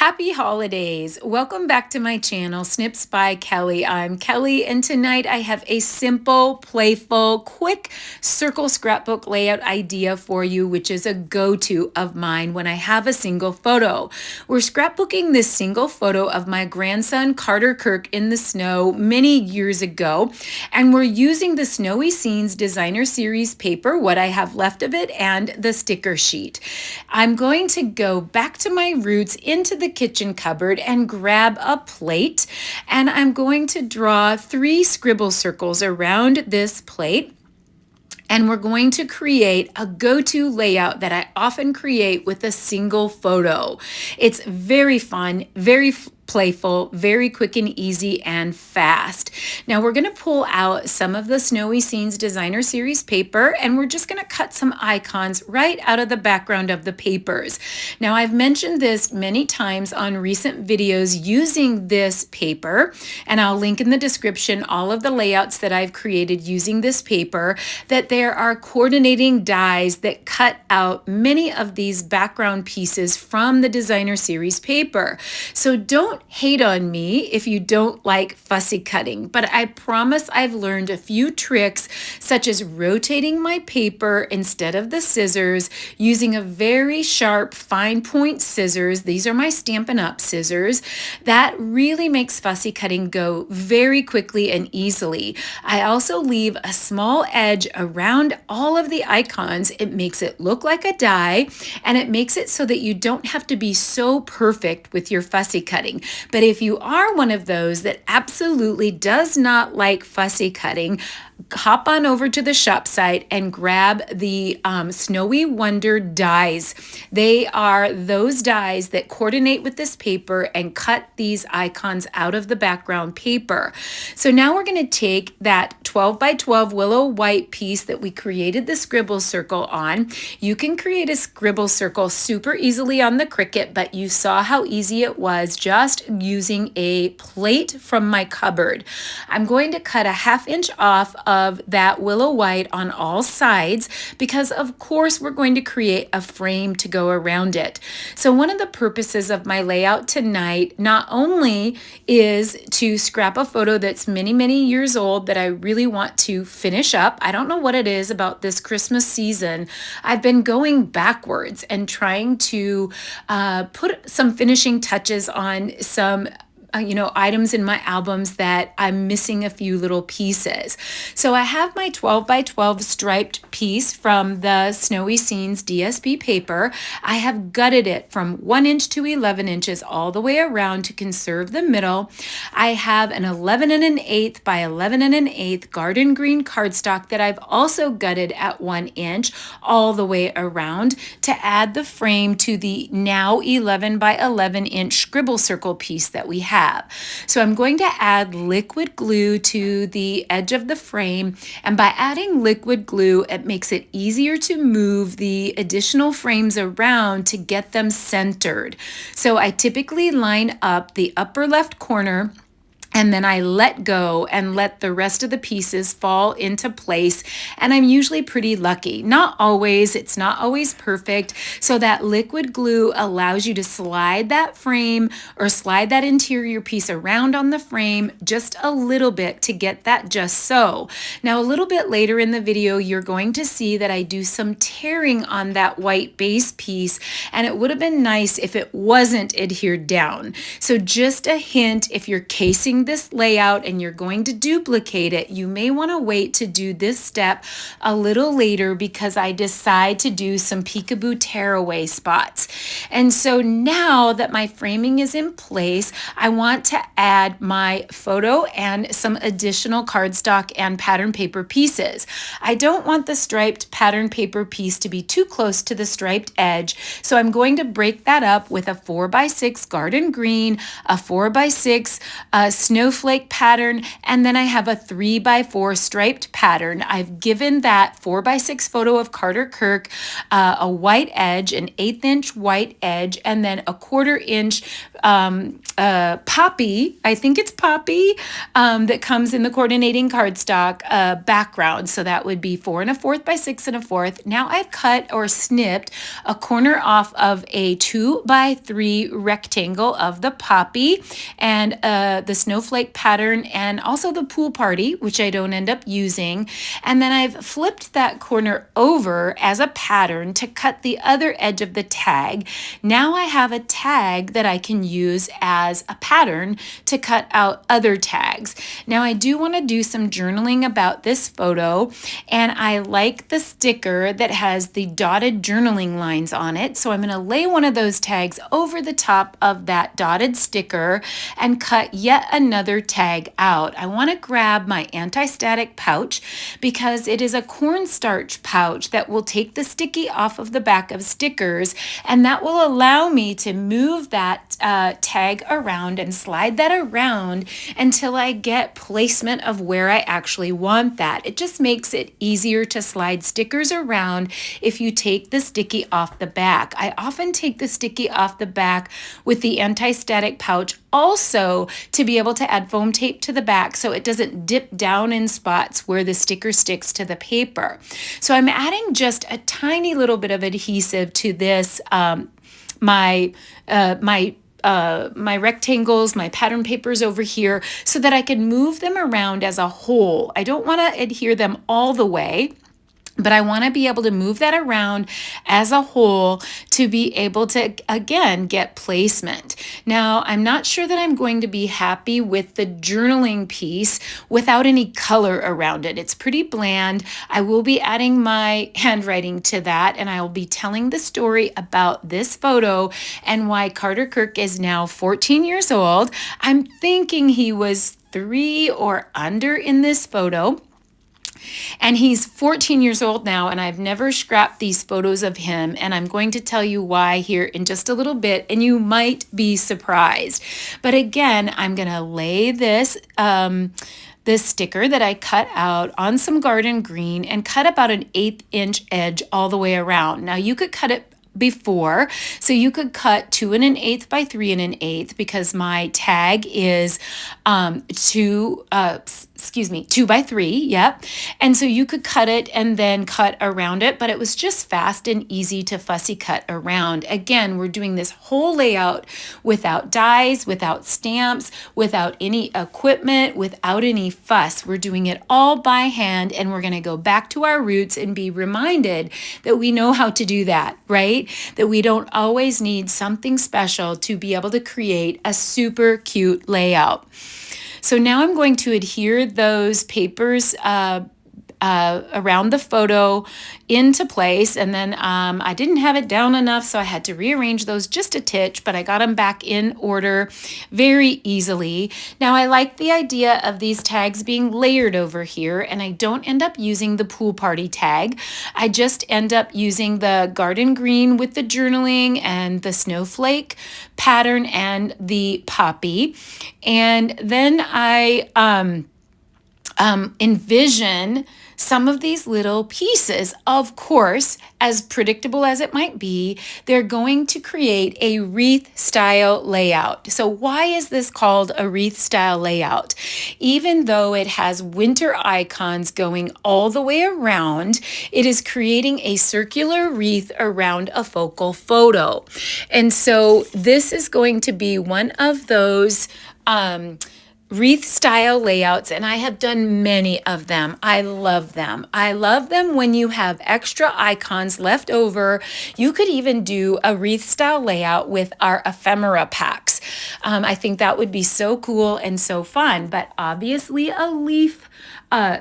Happy holidays! Welcome back to my channel, Snips by Kelly. I'm Kelly, and tonight I have a simple, playful, quick circle scrapbook layout idea for you, which is a go-to of mine when I have a single photo. We're scrapbooking this single photo of my grandson, Carter Kirk, in the snow many years ago, and we're using the Snowy Scenes Designer Series paper, what I have left of it, and the sticker sheet. I'm going to go back to my roots into the kitchen cupboard and grab a plate, and I'm going to draw 3 scribble circles around this plate. And we're going to create a go-to layout that I often create with a single photo. It's very fun, very playful, very quick and easy and fast. Now we're going to pull out some of the Snowy Scenes Designer Series paper, and we're just going to cut some icons right out of the background of the papers. Now I've mentioned this many times on recent videos using this paper, and I'll link in the description all of the layouts that I've created using this paper, that there are coordinating dies that cut out many of these background pieces from the Designer Series paper. So don't hate on me if you don't like fussy cutting, but I promise I've learned a few tricks, such as rotating my paper instead of the scissors, using a very sharp fine point scissors. These are my Stampin' Up! Scissors. That really makes fussy cutting go very quickly and easily. I also leave a small edge around all of the icons. It makes it look like a die, and it makes it so that you don't have to be so perfect with your fussy cutting. But if you are one of those that absolutely does not like fussy cutting, hop on over to the shop site and grab the Snowy Wonder dies. They are those dies that coordinate with this paper and cut these icons out of the background paper. So now we're going to take that 12 by 12 willow white piece that we created the scribble circle on. You can create a scribble circle super easily on the Cricut, but you saw how easy it was just using a plate from my cupboard. I'm going to cut a 1/2 inch off of that willow white on all sides, because of course we're going to create a frame to go around it. So one of the purposes of my layout tonight not only is to scrap a photo that's many years old that I really want to finish up. I don't know what it is about this Christmas season. I've been going backwards and trying to put some finishing touches on some items in my albums that I'm missing a few little pieces. So I have my 12 by 12 striped piece from the Snowy Scenes DSP paper. I have gutted it from 1 inch to 11 inches all the way around to conserve the middle. I have an 11 1/8 by 11 1/8 garden green cardstock that I've also gutted at 1 inch all the way around to add the frame to the now 11 by 11 inch scribble circle piece that we have. So I'm going to add liquid glue to the edge of the frame, and by adding liquid glue, it makes it easier to move the additional frames around to get them centered. So I typically line up the upper left corner, and then I let go and let the rest of the pieces fall into place. And I'm usually pretty lucky. Not always, it's not always perfect. So that liquid glue allows you to slide that frame or slide that interior piece around on the frame just a little bit to get that just so. Now, a little bit later in the video, you're going to see that I do some tearing on that white base piece, and it would have been nice if it wasn't adhered down. So just a hint, if you're casing this layout and you're going to duplicate it, you may want to wait to do this step a little later, because I decide to do some peekaboo tearaway spots. And so now that my framing is in place, I want to add my photo and some additional cardstock and pattern paper pieces. I don't want the striped pattern paper piece to be too close to the striped edge, so I'm going to break that up with a 4 by 6 garden green, a 4 by 6 Snowy snowflake pattern, and then I have a 3x4 striped pattern. I've given that 4x6 photo of Carter Kirk a white edge, an 1/8 inch white edge, and then a 1/4 inch poppy, I think it's poppy, that comes in the coordinating cardstock background. So that would be 4 1/4 by 6 1/4. Now I've cut or snipped a corner off of a 2x3 rectangle of the poppy and the snowflake pattern and also the pool party, which I don't end up using. And then I've flipped that corner over as a pattern to cut the other edge of the tag. Now I have a tag that I can use as a pattern to cut out other tags. Now I do want to do some journaling about this photo, and I like the sticker that has the dotted journaling lines on it. So I'm going to lay one of those tags over the top of that dotted sticker and cut yet another tag out. I want to grab my anti-static pouch because it is a cornstarch pouch that will take the sticky off of the back of stickers, and that will allow me to move that tag around and slide that around until I get placement of where I actually want that. It just makes it easier to slide stickers around if you take the sticky off the back. I often take the sticky off the back with the anti-static pouch also to be able to add foam tape to the back so it doesn't dip down in spots where the sticker sticks to the paper. So I'm adding just a tiny little bit of adhesive to this, my rectangles, my pattern papers over here, so that I can move them around as a whole. I don't want to adhere them all the way, but I want to be able to move that around as a whole to be able to, again, get placement. Now, I'm not sure that I'm going to be happy with the journaling piece without any color around it. It's pretty bland. I will be adding my handwriting to that, and I will be telling the story about this photo and why Carter Kirk is now 14 years old. I'm thinking he was 3 or under in this photo. And he's 14 years old now, and I've never scrapped these photos of him, and I'm going to tell you why here in just a little bit, and you might be surprised. But again, I'm going to lay this this sticker that I cut out on some garden green and cut about an 1/8 inch edge all the way around. Now you could cut it before, so you could cut 2 1/8 by 3 1/8 because my tag is 2x3, yep. And so you could cut it and then cut around it, but it was just fast and easy to fussy cut around. Again, we're doing this whole layout without dies, without stamps, without any equipment, without any fuss. We're doing it all by hand, and we're going to go back to our roots and be reminded that we know how to do that, right? That we don't always need something special to be able to create a super cute layout. So now I'm going to adhere those papers around the photo into place, and then I didn't have it down enough, so I had to rearrange those just a titch, but I got them back in order very easily. Now I like the idea of these tags being layered over here, and I don't end up using the pool party tag. I just end up using the garden green with the journaling and the snowflake pattern and the poppy. And then I envision some of these little pieces. Of course, as predictable as it might be, they're going to create a wreath style layout. So why is this called a wreath style layout? Even though it has winter icons going all the way around, it is creating a circular wreath around a focal photo. And so this is going to be one of those wreath style layouts, and I have done many of them. I love them. I love them when you have extra icons left over. You could even do a wreath style layout with our ephemera packs. I think that would be so cool and so fun, but obviously a leaf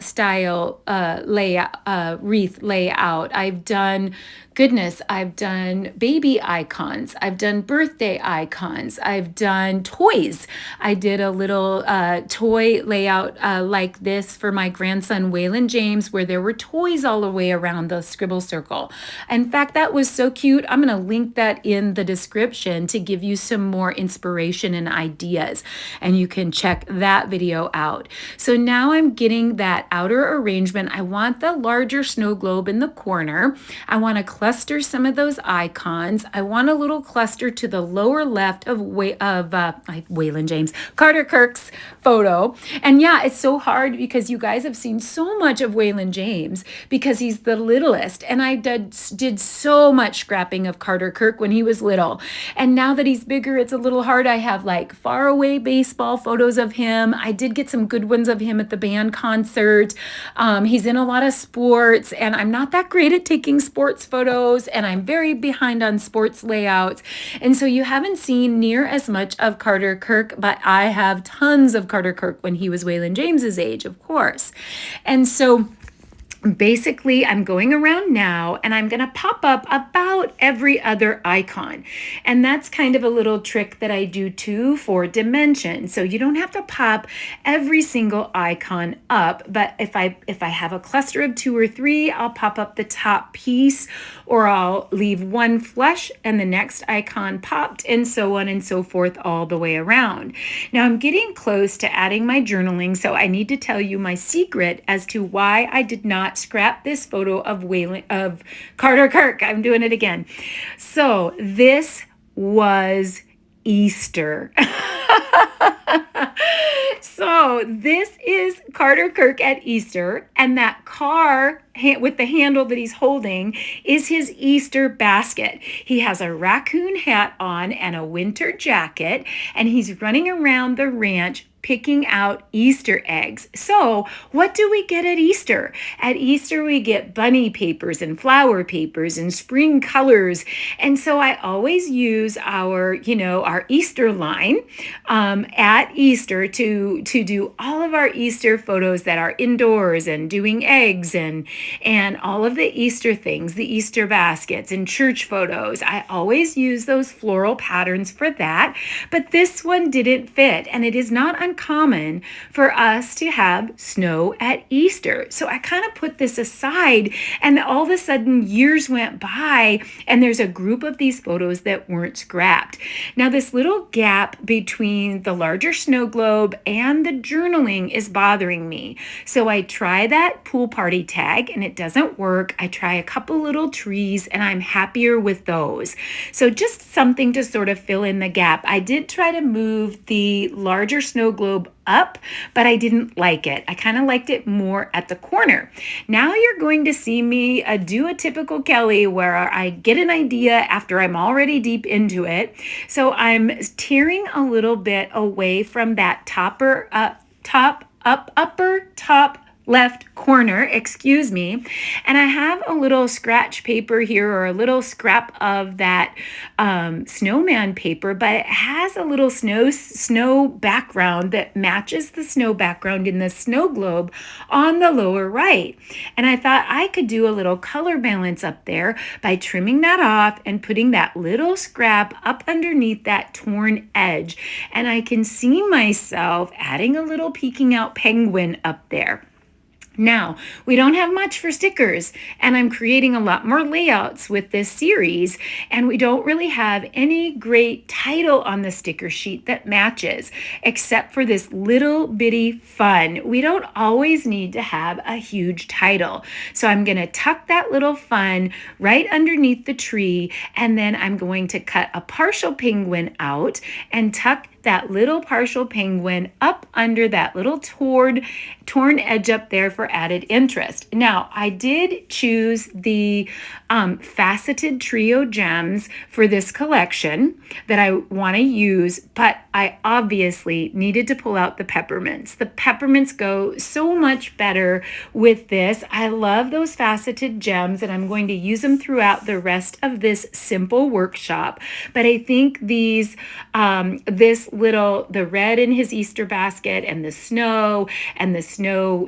style layout, wreath layout. I've done, goodness, I've done baby icons. I've done birthday icons. I've done toys. I did a little toy layout like this for my grandson, Waylon James, where there were toys all the way around the scribble circle. In fact, that was so cute. I'm going to link that in the description to give you some more inspiration and ideas, and you can check that video out. So now I'm getting that outer arrangement. I want the larger snow globe in the corner. I want to cluster some of those icons. I want a little cluster to the lower left of Waylon James, Carter Kirk's photo. And yeah, it's so hard because you guys have seen so much of Waylon James because he's the littlest. And I did so much scrapping of Carter Kirk when he was little. And now that he's bigger, it's a little hard. I have like far away baseball photos of him. I did get some good ones of him at the band concert. He's in a lot of sports, and I'm not that great at taking sports photos, and I'm very behind on sports layouts. And so you haven't seen near as much of Carter Kirk, but I have tons of Carter Kirk when he was Waylon James's age, of course. And so basically, I'm going around now and I'm going to pop up about every other icon. And that's kind of a little trick that I do too for dimension. So you don't have to pop every single icon up, but if I have a cluster of 2 or 3, I'll pop up the top piece, or I'll leave one flush and the next icon popped, and so on and so forth all the way around. Now I'm getting close to adding my journaling, so I need to tell you my secret as to why I did not scrap this photo of Carter Kirk. I'm doing it again. So this was Easter. So this is Carter Kirk at Easter, and that car with the handle that he's holding is his Easter basket. He has a raccoon hat on and a winter jacket, and he's running around the ranch picking out Easter eggs. So what do we get at Easter? At Easter, we get bunny papers and flower papers and spring colors. And so I always use our Easter line at Easter to do all of our Easter photos that are indoors and doing eggs and all of the Easter things, the Easter baskets and church photos. I always use those floral patterns for that, but this one didn't fit, and it is not uncommon for us to have snow at Easter. So I kind of put this aside, and all of a sudden years went by and there's a group of these photos that weren't scrapped. Now this little gap between the larger snow globe and the journaling is bothering me. So I try that pool party tag and it doesn't work. I try a couple little trees and I'm happier with those. So just something to sort of fill in the gap. I did try to move the larger snow globe up, but I didn't like it. I kind of liked it more at the corner. Now you're going to see me do a typical Kelly where I get an idea after I'm already deep into it. So I'm tearing a little bit away from that upper top left corner, excuse me. And I have a little scratch paper here, or a little scrap of that snowman paper, but it has a little snow background that matches the snow background in the snow globe on the lower right. And I thought I could do a little color balance up there by trimming that off and putting that little scrap up underneath that torn edge. And I can see myself adding a little peeking out penguin up there. Now, we don't have much for stickers, and I'm creating a lot more layouts with this series, and we don't really have any great title on the sticker sheet that matches, except for this little bitty fun. We don't always need to have a huge title. So I'm going to tuck that little fun right underneath the tree, and then I'm going to cut a partial penguin out and tuck that little partial penguin up under that little torn edge up there for added interest. Now, I did choose the faceted trio gems for this collection that I want to use, but I obviously needed to pull out the peppermints. The peppermints go so much better with this. I love those faceted gems, and I'm going to use them throughout the rest of this simple workshop. But I think these, the red in his Easter basket and the snow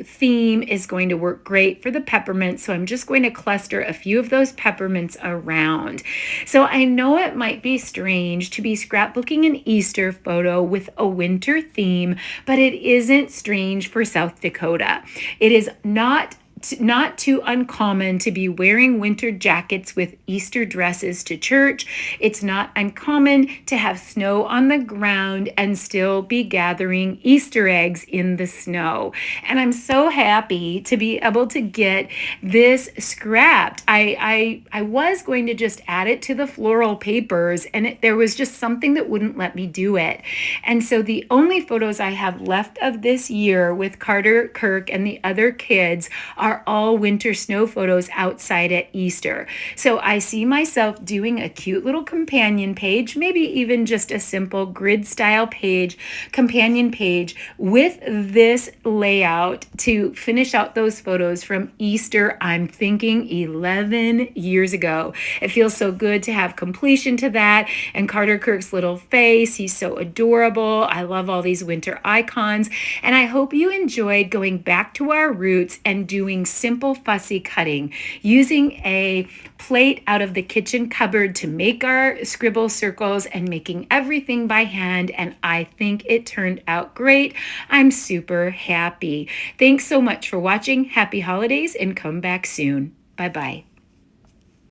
theme is going to work great for the peppermint. So I'm just going to cluster a few of those peppermints around. So I know it might be strange to be scrapbooking an Easter photo with a winter theme, but it isn't strange for South Dakota. It is not too uncommon to be wearing winter jackets with Easter dresses to church. It's not uncommon to have snow on the ground and still be gathering Easter eggs in the snow. And I'm so happy to be able to get this scrapped. I was going to just add it to the floral papers, and there was just something that wouldn't let me do it. And so the only photos I have left of this year with Carter, Kirk, and the other kids are all winter snow photos outside at Easter. So I see myself doing a cute little companion page, maybe even just a simple grid style page, companion page with this layout to finish out those photos from Easter. I'm thinking 11 years ago. It feels so good to have completion to that. And Carter Kirk's little face, he's so adorable. I love all these winter icons. And I hope you enjoyed going back to our roots and doing simple fussy cutting, using a plate out of the kitchen cupboard to make our scribble circles and making everything by hand. And I think it turned out great. I'm super happy. Thanks so much for watching. Happy holidays and come back soon. Bye-bye.